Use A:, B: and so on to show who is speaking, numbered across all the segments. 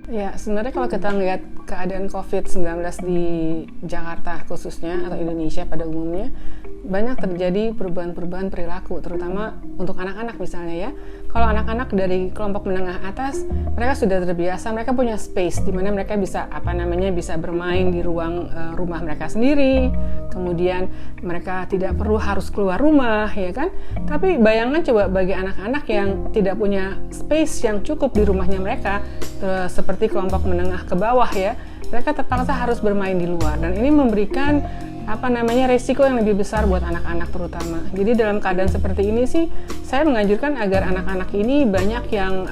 A: Ya, sebenarnya kalau kita melihat keadaan COVID-19 di Jakarta khususnya atau Indonesia pada umumnya, banyak terjadi perubahan-perubahan perilaku, terutama untuk anak-anak misalnya ya. Kalau anak-anak dari kelompok menengah atas, mereka sudah terbiasa, mereka punya space di mana mereka bisa bisa bermain di ruang rumah mereka sendiri. Kemudian mereka tidak perlu harus keluar rumah, ya kan? Tapi bayangkan coba bagi anak-anak yang tidak punya space yang cukup di rumahnya mereka, seperti kelompok menengah ke bawah ya, mereka terpaksa harus bermain di luar, dan ini memberikan resiko yang lebih besar buat anak-anak terutama. Jadi dalam keadaan seperti ini sih, saya menganjurkan agar anak-anak ini banyak yang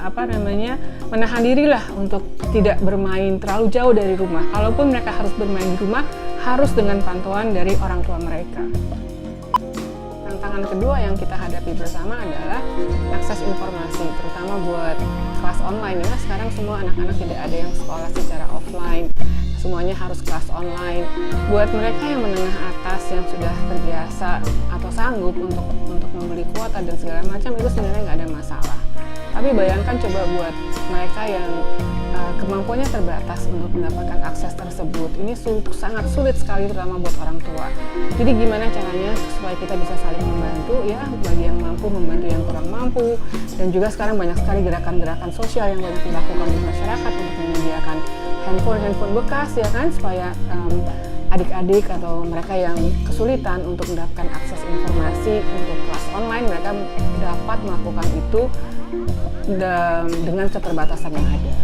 A: menahan diri lah untuk tidak bermain terlalu jauh dari rumah. Kalaupun mereka harus bermain di rumah, harus dengan pantauan dari orang tua mereka. Tantangan kedua yang kita hadapi bersama adalah akses informasi, terutama buat kelas online ya. Sekarang semua anak-anak tidak ada yang sekolah secara offline, semuanya harus kelas online. Buat mereka yang menengah atas yang sudah terbiasa atau sanggup untuk membeli kuota dan segala macam, itu sebenarnya nggak ada masalah. Tapi bayangkan coba buat mereka yang kemampuannya terbatas untuk mendapatkan akses tersebut, ini sangat sulit sekali, terutama buat orang tua. Jadi gimana caranya supaya kita bisa saling membantu ya, bagi yang mampu membantu yang kurang mampu. Dan juga sekarang banyak sekali gerakan-gerakan sosial yang banyak dilakukan di masyarakat untuk menyediakan handphone bekas ya kan, supaya adik-adik atau mereka yang kesulitan untuk mendapatkan akses informasi untuk kelas online, mereka dapat melakukan itu dengan keterbatasan yang ada.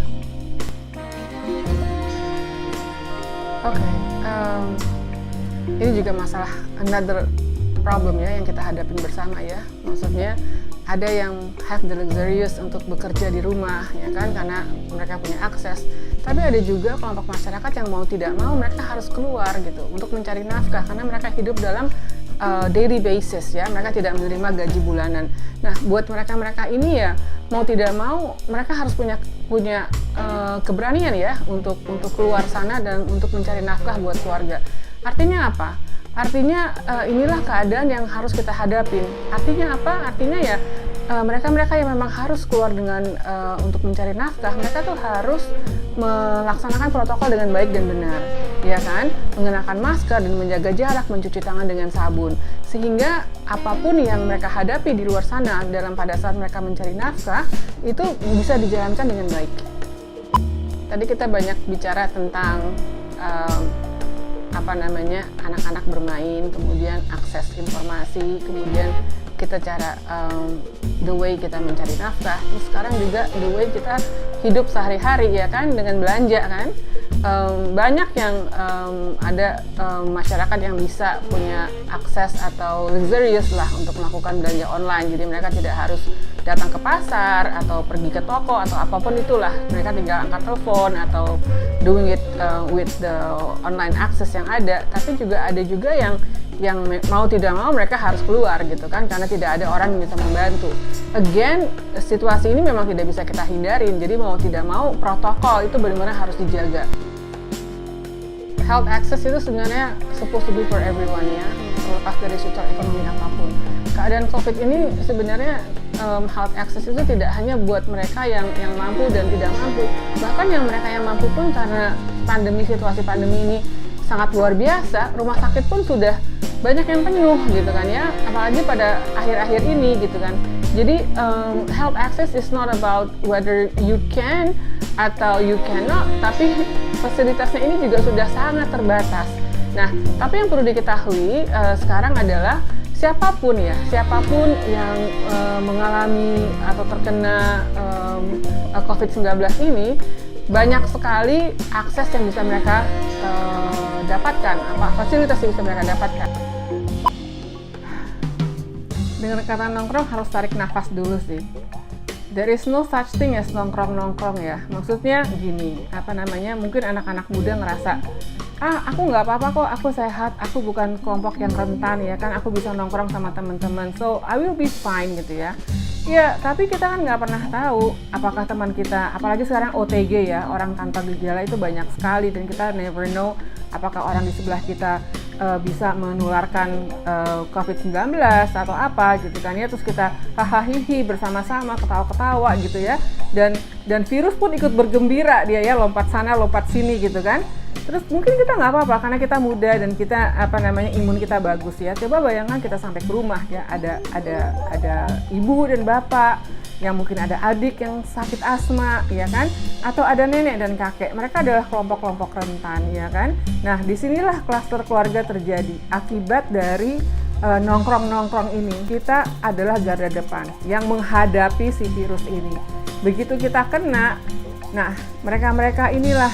A: Oke, ini juga masalah another problem ya yang kita hadapin bersama ya. Maksudnya ada yang have the luxurious untuk bekerja di rumah ya kan, karena mereka punya akses. Tapi ada juga kelompok masyarakat yang mau tidak mau mereka harus keluar gitu untuk mencari nafkah, karena mereka hidup dalam daily basis ya, mereka tidak menerima gaji bulanan. Nah, buat mereka ini ya mau tidak mau mereka harus punya keberanian ya untuk keluar sana dan untuk mencari nafkah buat keluarga. Artinya apa? Artinya inilah keadaan yang harus kita hadapin. Artinya apa? Artinya ya mereka yang memang harus keluar dengan untuk mencari nafkah, mereka tuh harus melaksanakan protokol dengan baik dan benar, ya kan? Mengenakan masker dan menjaga jarak, mencuci tangan dengan sabun, sehingga apapun yang mereka hadapi di luar sana pada saat mereka mencari nafkah itu bisa dijalankan dengan baik. Tadi kita banyak bicara tentang anak-anak bermain, kemudian akses informasi, kemudian kita cara the way kita mencari nafkah. Terus sekarang juga the way kita hidup sehari-hari ya kan, dengan belanja kan. Banyak yang ada masyarakat yang bisa punya akses atau luxurious lah untuk melakukan belanja online. Jadi mereka tidak harus datang ke pasar atau pergi ke toko atau apapun itulah. Mereka tinggal angkat telepon atau doing it with the online access yang ada. Tapi juga ada juga yang mau tidak mau mereka harus keluar gitu kan, karena tidak ada orang yang bisa membantu. Again, situasi ini memang tidak bisa kita hindarin, jadi mau tidak mau protokol itu benar-benar harus dijaga. Health access itu sebenarnya supposed to be for everyone ya, terlepas dari struktur ekonomi apapun. Keadaan COVID ini sebenarnya health access itu tidak hanya buat mereka yang mampu dan tidak mampu, bahkan mereka yang mampu pun, karena situasi pandemi ini sangat luar biasa, rumah sakit pun sudah banyak yang penuh gitu kan ya, apalagi pada akhir-akhir ini gitu kan. Jadi health access is not about whether you can atau you cannot, tapi fasilitasnya ini juga sudah sangat terbatas. Nah, tapi yang perlu diketahui sekarang adalah siapapun yang mengalami atau terkena COVID-19 ini, banyak sekali akses yang bisa mereka dapatkan, fasilitas yang bisa mereka dapatkan. Dengan kata nongkrong harus tarik nafas dulu sih. There is no such thing as nongkrong ya. Maksudnya gini, mungkin anak-anak muda ngerasa, aku nggak apa-apa kok, aku sehat, aku bukan kelompok yang rentan ya kan, aku bisa nongkrong sama teman-teman, so I will be fine gitu ya. Ya, tapi kita kan nggak pernah tahu apakah teman kita, apalagi sekarang OTG ya, orang tanpa gejala itu banyak sekali, dan kita never know apakah orang di sebelah kita bisa menularkan COVID-19 atau apa gitu kan ya, terus kita hahaha bersama-sama ketawa-ketawa gitu ya, dan virus pun ikut bergembira dia ya, lompat sana lompat sini gitu kan. Terus mungkin kita nggak apa-apa karena kita muda dan kita imun kita bagus ya. Coba bayangkan kita sampai ke rumah ya, ada ibu dan bapak, yang mungkin ada adik yang sakit asma ya kan, atau ada nenek dan kakek, mereka adalah kelompok-kelompok rentan ya kan. Nah disinilah klaster keluarga terjadi akibat dari nongkrong-nongkrong ini. Kita adalah garda depan yang menghadapi si virus ini. Begitu kita kena, nah mereka inilah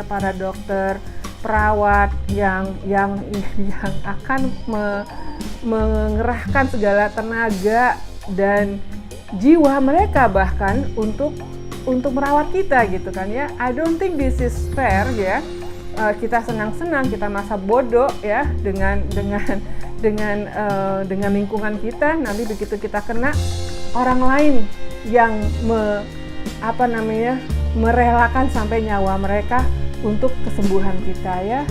A: para dokter, perawat yang akan mengerahkan segala tenaga dan jiwa mereka bahkan untuk merawat kita gitu kan ya. I don't think this is fair ya. Kita senang-senang, kita masa bodoh ya dengan lingkungan kita. Nanti begitu kita kena, orang lain yang merelakan sampai nyawa mereka untuk kesembuhan kita ya.